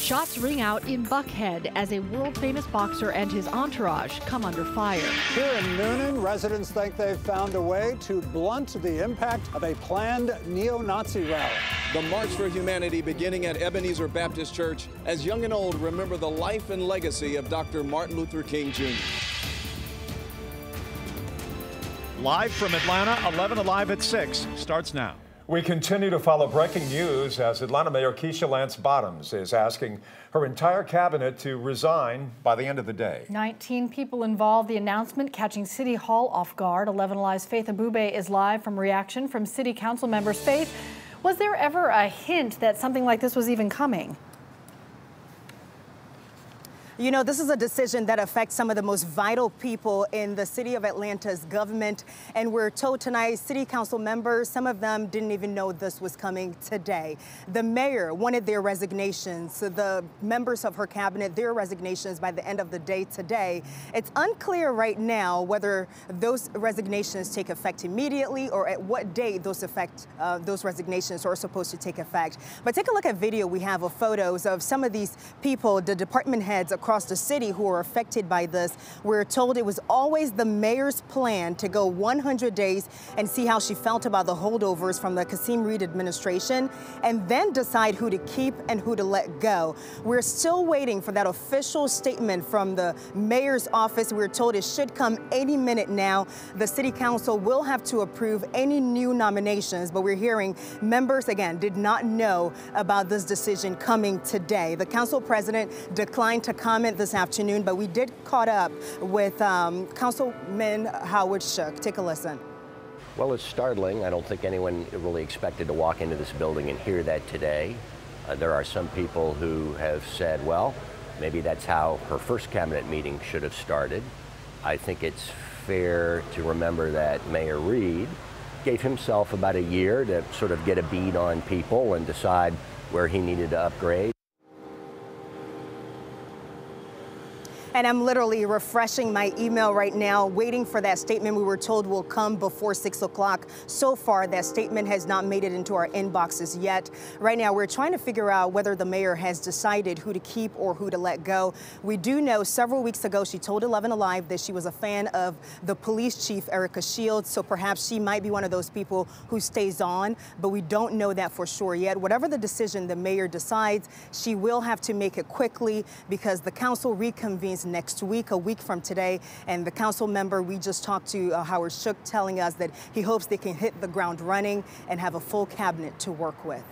Shots ring out in Buckhead as a world-famous boxer and his entourage come under fire. Here in Noonan, residents think they've found a way to blunt the impact of a planned neo-Nazi rally. The March for Humanity beginning at Ebenezer Baptist Church as young and old remember the life and legacy of Dr. Martin Luther King Jr. Live from Atlanta, 11Alive at 6 starts now. We continue to follow breaking news as Atlanta Mayor Keisha LanceBottoms is asking her entire cabinet to resign by the end of the day. 19 people involved. The announcement catching City Hall off guard. 11Alive's Faith Abube is live from reaction from City Council members. Faith, was there ever a hint that something like this was even coming? You know, this is a decision that affects some of the most vital people in the city of Atlanta's government. And we're told tonight, city council members, some of them didn't even know this was coming today. The mayor wanted their resignations. So the members of her cabinet, their resignations by the end of the day today. It's unclear right now whether those resignations take effect immediately or at what date those resignations are supposed to take effect. But take a look at video we have of photos of some of these people, the department heads across the city who are affected by this. We're told it was always the mayor's plan to go 100 days and see how she felt about the holdovers from the Kasim Reed administration and then decide who to keep and who to let go. We're still waiting for that official statement from the mayor's office. We're told it should come any minute now. The city council will have to approve any new nominations, but we're hearing members, again, did not know about this decision coming today. The council president declined to comment this afternoon, but we did caught up with Councilman Howard Shook. Take a listen. Well, it's startling. I don't think anyone really expected to walk into this building and hear that today. There are some people who have said, well, maybe that's how her first cabinet meeting should have started. I think it's fair to remember that Mayor Reed gave himself about a year to sort of get a bead on people and decide where he needed to upgrade. And I'm literally refreshing my email right now, waiting for that statement we were told will come before 6 o'clock. So far, that statement has not made it into our inboxes yet. Right now, we're trying to figure out whether the mayor has decided who to keep or who to let go. We do know several weeks ago, she told 11Alive that she was a fan of the police chief, Erica Shields. So perhaps she might be one of those people who stays on, but we don't know that for sure yet. Whatever the decision the mayor decides, she will have to make it quickly because the council reconvenes next week, a week from today. And the council member we just talked to, Howard Shook, telling us that he hopes they can hit the ground running and have a full cabinet to work with.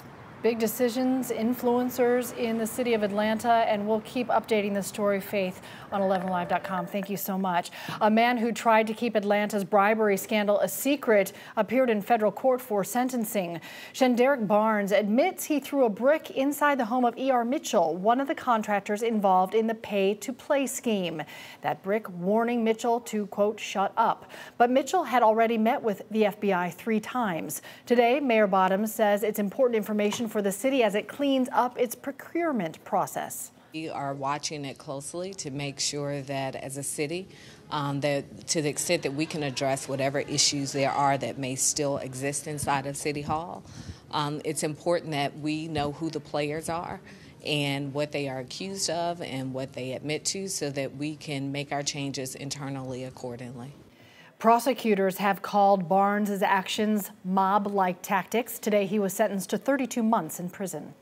Big decisions, influencers in the city of Atlanta, and we'll keep updating the story, Faith, on 11alive.com. Thank you so much. A man who tried to keep Atlanta's bribery scandal a secret appeared in federal court for sentencing. Shenderick Barnes admits he threw a brick inside the home of E.R. Mitchell, one of the contractors involved in the pay-to-play scheme. That brick warning Mitchell to, quote, shut up. But Mitchell had already met with the FBI 3 times. Today, Mayor Bottoms says it's important information for the city as it cleans up its procurement process. We are watching it closely to make sure that as a city, that to the extent that we can address whatever issues there are that may still exist inside of City Hall, it's important that we know who the players are and what they are accused of and what they admit to so that we can make our changes internally accordingly. Prosecutors have called Barnes' actions mob-like tactics. Today, he was sentenced to 32 months in prison.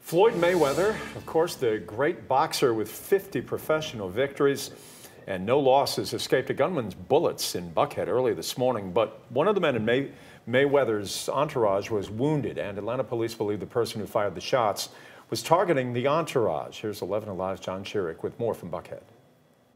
Floyd Mayweather, of course, the great boxer with 50 professional victories and no losses, escaped a gunman's bullets in Buckhead early this morning. But one of the men in Mayweather's entourage was wounded, and Atlanta police believe the person who fired the shots was targeting the entourage. Here's 11Alive's John Chiric with more from Buckhead.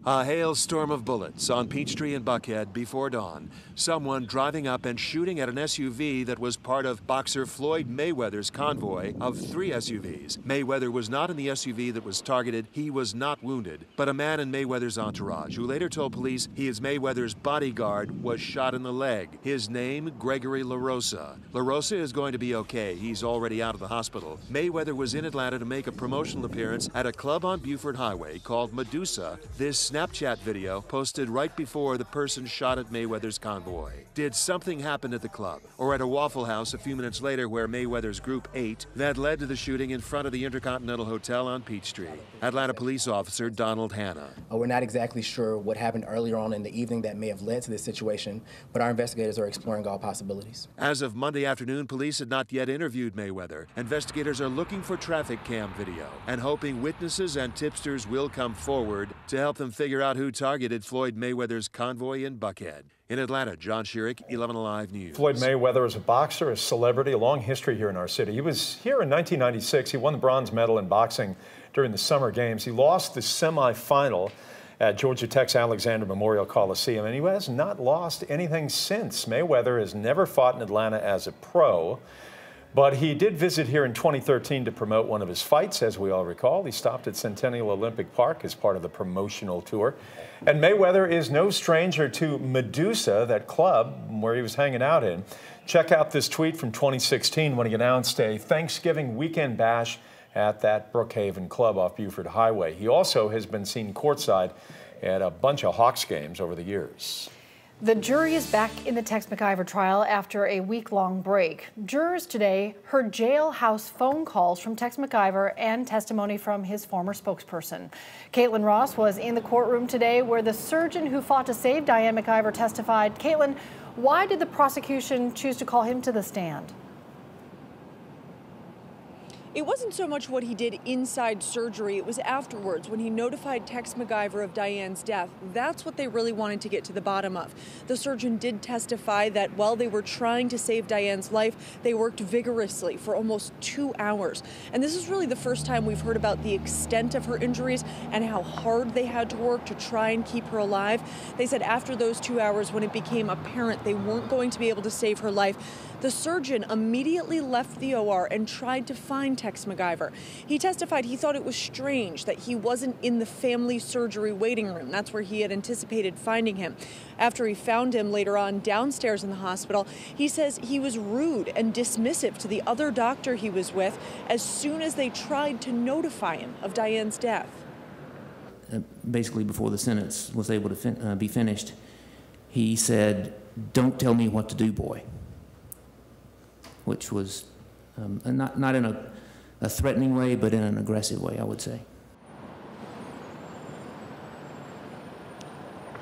A hailstorm of bullets on Peachtree and Buckhead before dawn. Someone driving up and shooting at an SUV that was part of boxer Floyd Mayweather's convoy of 3 SUVs. Mayweather was not in the SUV that was targeted. He was not wounded. But a man in Mayweather's entourage, who later told police he is Mayweather's bodyguard, was shot in the leg. His name, Gregory LaRosa. LaRosa is going to be okay. He's already out of the hospital. Mayweather was in Atlanta to make a promotional appearance at a club on Buford Highway called Medusa this Snapchat video posted right before the person shot at Mayweather's convoy. Did something happen at the club or at a Waffle House a few minutes later where Mayweather's group ate that led to the shooting in front of the Intercontinental Hotel on Peachtree? Atlanta police officer Donald Hanna. We're not exactly sure what happened earlier on in the evening that may have led to this situation, but our investigators are exploring all possibilities. As of Monday afternoon, police had not yet interviewed Mayweather. Investigators are looking for traffic cam video and hoping witnesses and tipsters will come forward to help them figure out who targeted Floyd Mayweather's convoy in Buckhead. In Atlanta, John Schierick, 11Alive News. Floyd Mayweather is a boxer, a celebrity, a long history here in our city. He was here in 1996. He won the bronze medal in boxing during the Summer Games. He lost the semifinal at Georgia Tech's Alexander Memorial Coliseum, and he has not lost anything since. Mayweather has never fought in Atlanta as a pro, but he did visit here in 2013 to promote one of his fights, as we all recall. He stopped at Centennial Olympic Park as part of the promotional tour. And Mayweather is no stranger to Medusa, that club where he was hanging out in. Check out this tweet from 2016 when he announced a Thanksgiving weekend bash at that Brookhaven club off Buford Highway. He also has been seen courtside at a bunch of Hawks games over the years. The jury is back in the Tex McIver trial after a week-long break. Jurors today heard jailhouse phone calls from Tex McIver and testimony from his former spokesperson. Caitlin Ross was in the courtroom today where the surgeon who fought to save Diane McIver testified. Caitlin, why did the prosecution choose to call him to the stand? It wasn't so much what he did inside surgery, it was afterwards when he notified Tex McIver of Diane's death. That's what they really wanted to get to the bottom of. The surgeon did testify that while they were trying to save Diane's life, they worked vigorously for almost 2 hours. And this is really the first time we've heard about the extent of her injuries and how hard they had to work to try and keep her alive. They said after those 2 hours, when it became apparent they weren't going to be able to save her life, the surgeon immediately left the OR and tried to find Tex McIver. He testified he thought it was strange that he wasn't in the family surgery waiting room. That's where he had anticipated finding him. After he found him later on downstairs in the hospital, he says he was rude and dismissive to the other doctor he was with as soon as they tried to notify him of Diane's death. Basically, before the sentence was able to be finished, he said, "Don't tell me what to do, boy," which was not in a threatening way, but in an aggressive way, I would say.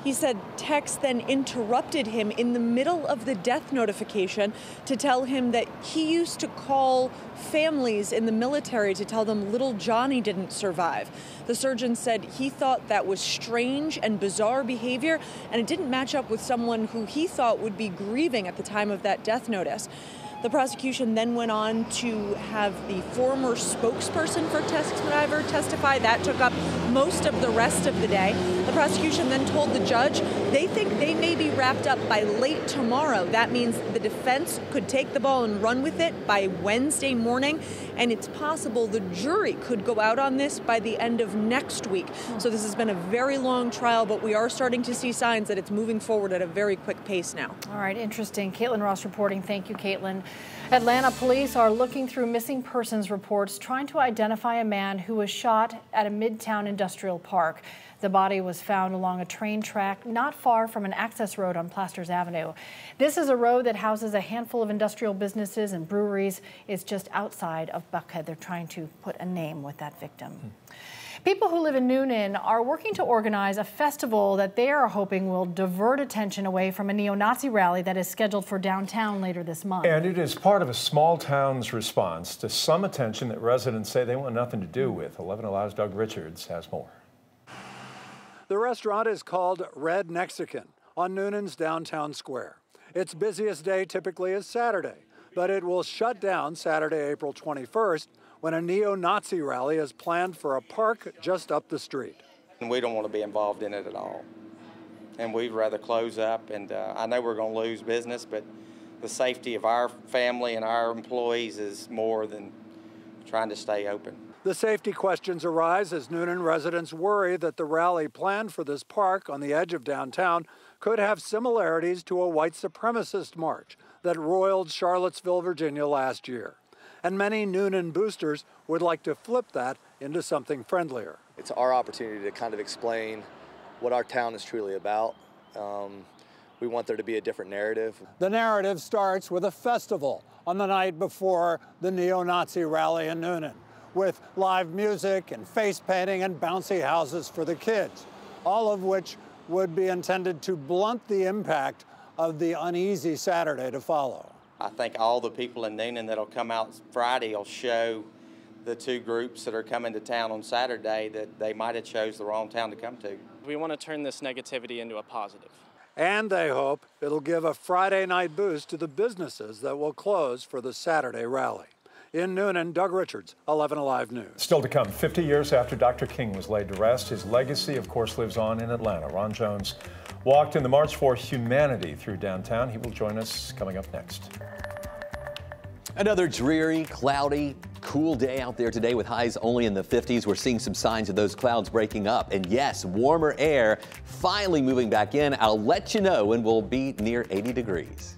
He said Tex then interrupted him in the middle of the death notification to tell him that he used to call families in the military to tell them little Johnny didn't survive. The surgeon said he thought that was strange and bizarre behavior, and it didn't match up with someone who he thought would be grieving at the time of that death notice. The prosecution then went on to have the former spokesperson for Tex McIver testify. That took up most of the rest of the day. The prosecution then told the judge they think they may be wrapped up by late tomorrow. That means the defense could take the ball and run with it by Wednesday morning, and it's possible the jury could go out on this by the end of next week. So this has been a very long trial, but we are starting to see signs that it's moving forward at a very quick pace now. All right, interesting. Caitlin Ross reporting. Thank you, Caitlin. Atlanta police are looking through missing persons reports, trying to identify a man who was shot at a Midtown industrial park. The body was found along a train track not far from an access road on Plasters Avenue. This is a road that houses a handful of industrial businesses and breweries. It's just outside of Buckhead. They're trying to put a name with that victim. People who live in Noonan are working to organize a festival that they are hoping will divert attention away from a neo-Nazi rally that is scheduled for downtown later this month. And it is part of a small town's response to some attention that residents say they want nothing to do with. 11Alive's Doug Richards has more. The restaurant is called Red Mexican on Noonan's downtown square. Its busiest day typically is Saturday, but it will shut down Saturday, April 21st, when a neo-Nazi rally is planned for a park just up the street. We don't want to be involved in it at all, and we'd rather close up. And I know we're going to lose business, but the safety of our family and our employees is more than trying to stay open. The safety questions arise as Noonan residents worry that the rally planned for this park on the edge of downtown could have similarities to a white supremacist march that roiled Charlottesville, Virginia last year. And many Noonan boosters would like to flip that into something friendlier. It's our opportunity to kind of explain what our town is truly about. We want there to be a different narrative. The narrative starts with a festival on the night before the neo-Nazi rally in Noonan, with live music and face painting and bouncy houses for the kids, all of which would be intended to blunt the impact of the uneasy Saturday to follow. I think all the people in Noonan that'll come out Friday will show the two groups that are coming to town on Saturday that they might have chose the wrong town to come to. We want to turn this negativity into a positive. And they hope it'll give a Friday night boost to the businesses that will close for the Saturday rally. In Noonan, Doug Richards, 11Alive News. Still to come, 50 years after Dr. King was laid to rest, his legacy, of course, lives on in Atlanta. Ron Jones walked in the March for Humanity through downtown. He will join us coming up next. Another dreary, cloudy, cool day out there today with highs only in the 50s. We're seeing some signs of those clouds breaking up. And yes, warmer air finally moving back in. I'll let you know when we'll be near 80 degrees.